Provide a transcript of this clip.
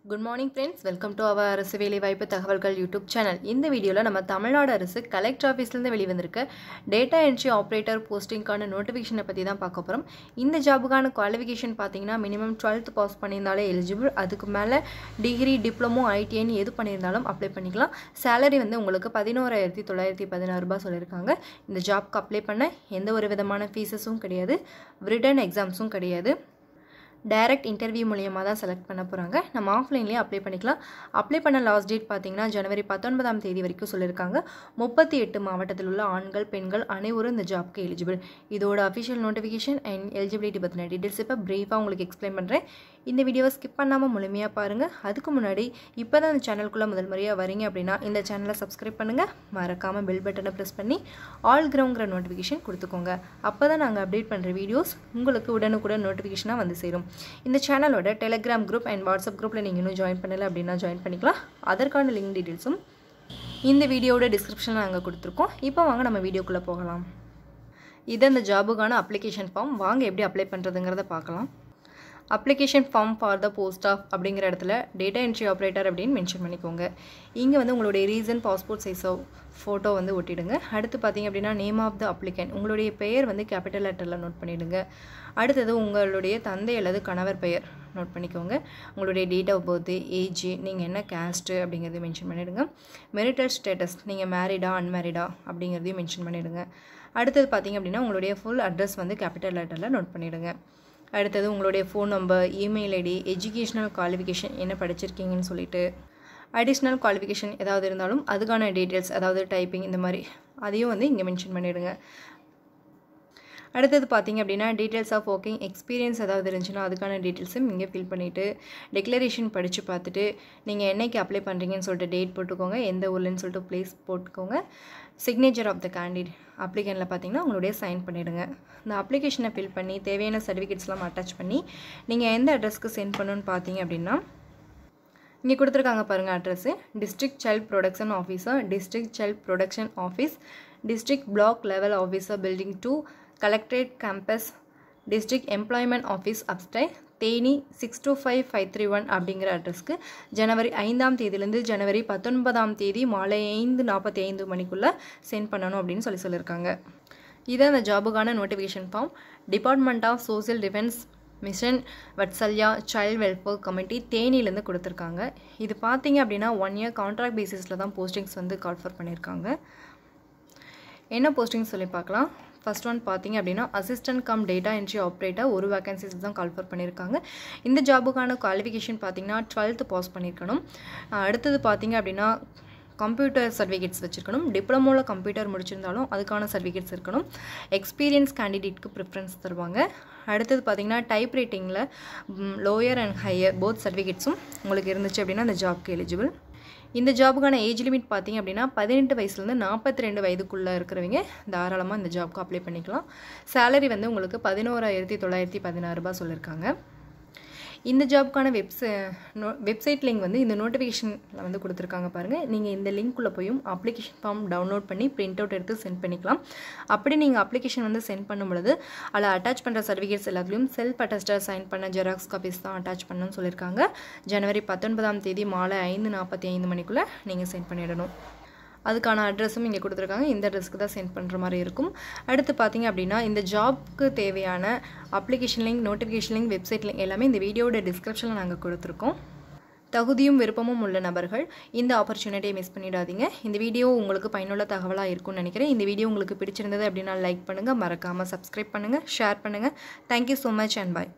Good morning friends, welcome to our அரசு வேலைவாய்ப்பு தகவல்கள் யூடியூப் சேனல். இந்த வீடியோவில் நம்ம தமிழ்நாடு அரசு கலெக்டர் ஆஃபீஸ்லேருந்து வெளிவந்திருக்க டேட்டா என்ட்ரி ஆப்ரேட்டர் போஸ்டிங்கான நோட்டிஃபிகேஷனை பற்றி தான் பார்க்க போகிறோம். இந்த ஜாபுக்கான குவாலிஃபிகேஷன் பார்த்தீங்கன்னா மினிமம் 12th பாஸ் பண்ணியிருந்தாலே எலிஜிபிள். அதுக்கு மேலே டிகிரி டிப்ளமோ ஐடிஐன்னு எது பண்ணியிருந்தாலும் அப்ளை பண்ணிக்கலாம். சேலரி வந்து உங்களுக்கு 11,916 ரூபாய் சொல்லியிருக்காங்க. இந்த ஜாப்க்கு அப்ளை பண்ண எந்த ஒரு விதமான ஃபீஸஸும் கிடையாது, ரிட்டன் எக்ஸாம்ஸும் கிடையாது. டைரக்ட் இன்டர்வியூ மூலியமாக தான் செலக்ட் பண்ண போகிறாங்க. நம்ம ஆஃப்லைன்லேயே அப்ளை பண்ணிக்கலாம். அப்ளை பண்ண லாஸ்ட் டேட் பார்த்தீங்கன்னா ஜனவரி 19ஆம் தேதி வரைக்கும் சொல்லியிருக்காங்க. 38 மாவட்டத்தில் உள்ள ஆண்கள் பெண்கள் அனைவரும் இந்த ஜாப்க்கு எலிஜிபிள். இதோட அஃபிஷியல் நோட்டிஃபிகேஷன் அண்ட் எலிஜிபிலிட்டி பற்றின டீட்டெயில்ஸ் இப்போ ப்ரீஃபாக உங்களுக்கு எக்ஸ்பிளைன் பண்ணுறேன். இந்த வீடியோவை ஸ்கிப் பண்ணாமல் முழுமையாக பாருங்கள். அதுக்கு முன்னாடி இப்போ தான் இந்த சேனலுக்குள்ளே முதல் முறையாக வரீங்க அப்படின்னா இந்த சேனலை சப்ஸ்கிரைப் பண்ணுங்கள். மறக்காமல் பெல் பட்டனை ப்ரெஸ் பண்ணி ஆல் கிரவுங்கிற நோட்டிஃபிகேஷன் கொடுத்துக்கோங்க. அப்போ தான் நாங்கள் அப்டேட் பண்ணுற வீடியோஸ் உங்களுக்கு உடனுக்குடன் நோட்டிஃபிகேஷனாக வந்து சேரும். இந்த சேனலோட டெலிகிராம் குரூப் அண்ட் வாட்ஸ்அப் குரூப்பில் நீங்கள் இன்னும் ஜாயின் பண்ணலை அப்படின்னா ஜாயின் பண்ணிக்கலாம். அதற்கான லிங்க் டீட்டெயில்ஸும் இந்த வீடியோட டிஸ்கிரிப்ஷனில் நாங்கள் கொடுத்துருக்கோம். இப்போ வாங்க நம்ம வீடியோக்குள்ளே போகலாம். இது அந்த ஜாபுக்கான அப்ளிகேஷன் ஃபார்ம். வாங்க எப்படி அப்ளை பண்ணுறதுங்கிறத பார்க்கலாம். Application form for the post of அப்படிங்கிற இடத்துல டேட்டா என்ட்ரி ஆப்ரேட்டர் அப்படின்னு மென்ஷன் பண்ணிக்கோங்க. இங்கே வந்து உங்களுடைய ரீசன் பாஸ்போர்ட் சைஸ் ஃபோட்டோ வந்து ஒட்டிடுங்க. அடுத்து பார்த்தீங்க அப்படின்னா நேம் ஆஃப் த அப்ளிகண்ட், உங்களுடைய பெயர் வந்து கேபிட்டல் லெட்டரில் நோட் பண்ணிவிடுங்க. அடுத்தது உங்களுடைய தந்தை அல்லது கணவர் பெயர் நோட் பண்ணிக்கோங்க. உங்களுடைய டேட் ஆஃப் பர்த்து, ஏஜ், நீங்கள் என்ன கேஸ்ட்டு அப்படிங்கிறதையும் மென்ஷன் பண்ணிவிடுங்க. மெரிட்டல் ஸ்டேட்டஸ், நீங்கள் மேரிடா அன்மேரிடா அப்படிங்கிறதையும் மென்ஷன் பண்ணிவிடுங்க. அடுத்தது பார்த்தீங்க அப்படின்னா உங்களுடைய ஃபுல் அட்ரஸ் வந்து கேபிட்டல் லெட்டரில் நோட் பண்ணிவிடுங்க. அடுத்தது உங்களுடைய phone number, email ID, educational qualification என்ன படிச்சிருக்கீங்கன்னு சொல்லிட்டு, அடிஷ்னல் குவாலிஃபிகேஷன் ஏதாவது இருந்தாலும் அதுக்கான டீட்டெயில்ஸ், அதாவது டைப்பிங் இந்த மாதிரி அதையும் வந்து இங்கே மென்ஷன் பண்ணிவிடுங்க. அடுத்தது பார்த்தீங்க அப்படின்னா டீட்டெயில்ஸ் ஆஃப் ஒர்க்கிங் எக்ஸ்பீரியன்ஸ் ஏதாவது இருந்துச்சுன்னா அதுக்கான டீட்டெயில்ஸும் இங்கே ஃபில் பண்ணிவிட்டு டிக்ளரேஷன் படித்து பார்த்துட்டு நீங்கள் என்னைக்கு அப்ளை பண்ணுறீங்கன்னு சொல்லிட்டு டேட் போட்டுக்கோங்க, எந்த ஊர்லன்னு சொல்லிட்டு ப்ளேஸ் போட்டுக்கோங்க. சிக்னேச்சர் ஆஃப் த கேண்டிடேட் அப்ளிகேஷனில் பார்த்தீங்கன்னா உங்களுடைய சைன் பண்ணிவிடுங்க. இந்த அப்ளிகேஷனை ஃபில் பண்ணி தேவையான சர்டிஃபிகேட்ஸ்லாம் அட்டாச் பண்ணி நீங்கள் எந்த அட்ரஸ்க்கு சென்ட் பண்ணணுன்னு பார்த்தீங்க அப்படின்னா இங்கே கொடுத்துருக்காங்க பாருங்கள் address. District child protection officer, district child protection office, district block level officer, building 2, collectorate campus, district employment office upstairs, Theni 625531 அப்படிங்கிற அட்ரஸ்க்கு ஜனவரி 5ஆம் தேதியிலேருந்து ஜனவரி 19ஆம் தேதி மாலை 5:45 மணிக்குள்ளே சென்ட் பண்ணணும் அப்படின்னு சொல்லியிருக்காங்க. இது அந்த ஜாபுக்கான notification form. Department of social defence mission Vatsalya child welfare committee தேனியிலேருந்து கொடுத்துருக்காங்க. இது பார்த்தீங்க அப்படின்னா 1 year கான்ட்ராக்ட் பேசிஸில் தான் போஸ்டிங்ஸ் வந்து கால்ஃபர் பண்ணியிருக்காங்க. என்ன போஸ்டிங்ஸ் சொல்லி பார்க்கலாம். ஃபர்ஸ்ட் ஒன் பார்த்தீங்க அப்படின்னா assistant come data entry operator, ஒரு வேகன்சிஸ் தான் கால்ஃபர் பண்ணியிருக்காங்க. இந்த ஜாபுக்கான குவாலிஃபிகேஷன் பார்த்தீங்கன்னா 12th பாஸ் பண்ணியிருக்கணும். அடுத்தது பார்த்தீங்க அப்படின்னா கம்ப்யூட்டர் சர்டிஃபிகேட்ஸ் வச்சுருக்கணும். டிப்ளமோவில் கம்ப்யூட்டர் முடிச்சிருந்தாலும் அதுக்கான சர்டிஃபிகேட்ஸ் இருக்கணும். எக்ஸ்பீரியன்ஸ் கேண்டிடேட்க்கு ப்ரிஃபரன்ஸ் தருவாங்க. அடுத்தது பார்த்தீங்கன்னா டைப் ரைட்டிங்கில் லோயர் அண்ட் ஹையர் போத் சர்டிஃபிகேட்ஸும் உங்களுக்கு இருந்துச்சு அப்படின்னா அந்த ஜாப்க்கு எலிஜிபிள். இந்த ஜாபுக்கான ஏஜ் லிமிட் பார்த்தீங்க அப்படின்னா 18 வயசுலேருந்து 42 வயதுக்குள்ளே இருக்கிறவங்க தாராளமாக இந்த ஜாப்க்கு அப்ளை பண்ணிக்கலாம். சேலரி வந்து உங்களுக்கு 11,916 ரூபாய் சொல்லியிருக்காங்க. இந்த ஜாபுக்கான வெப்சைட் லிங்க் வந்து இந்த நோட்டிஃபிகேஷனில் வந்து கொடுத்துருக்காங்க பாருங்கள். நீங்கள் இந்த லிங்க்குள்ளே போயும் அப்ளிகேஷன் ஃபார்ம் டவுன்லோட் பண்ணி பிரிண்ட் அவுட் எடுத்து சென்ட் பண்ணிக்கலாம். அப்படி நீங்கள் அப்ளிகேஷன் வந்து சென்ட் பண்ணும் பொழுது அதில் அட்டாச் பண்ணுற சர்டிஃபிகேட்ஸ் எல்லாத்துலேயும் செல்ஃப் அட்டஸ்டர் சைன் பண்ண ஜெராக்ஸ் காப்பீஸ் தான் அட்டாச் பண்ணணும்னு சொல்லியிருக்காங்க. ஜனவரி 19ஆம் தேதி மாலை 5:45 மணிக்குள்ளே நீங்கள் சென்ட் பண்ணிடணும். அதுக்கான அட்ரஸும் இங்கே கொடுத்துருக்காங்க. இந்த அட்ரஸ்க்கு தான் சென்ட் பண்ணுற மாதிரி இருக்கும். அடுத்து பார்த்தீங்க அப்படின்னா இந்த ஜாப்க்கு தேவையான application link, notification link, website link எல்லாமே இந்த வீடியோட டிஸ்கிரிப்ஷனில் நாங்கள் கொடுத்துருக்கோம். தகுதியும் விருப்பமும் உள்ள நபர்கள் இந்த ஆப்பர்ச்சுனிட்டியை மிஸ் பண்ணிடாதீங்க. இந்த வீடியோ உங்களுக்கு பயனுள்ள தகவலாக இருக்கும்னு நினைக்கிறேன். இந்த வீடியோ உங்களுக்கு பிடிச்சிருந்தது அப்படின்னா லைக் பண்ணுங்கள், மறக்காமல் சப்ஸ்கிரைப் பண்ணுங்கள், ஷேர் பண்ணுங்கள். Thank you so much and bye.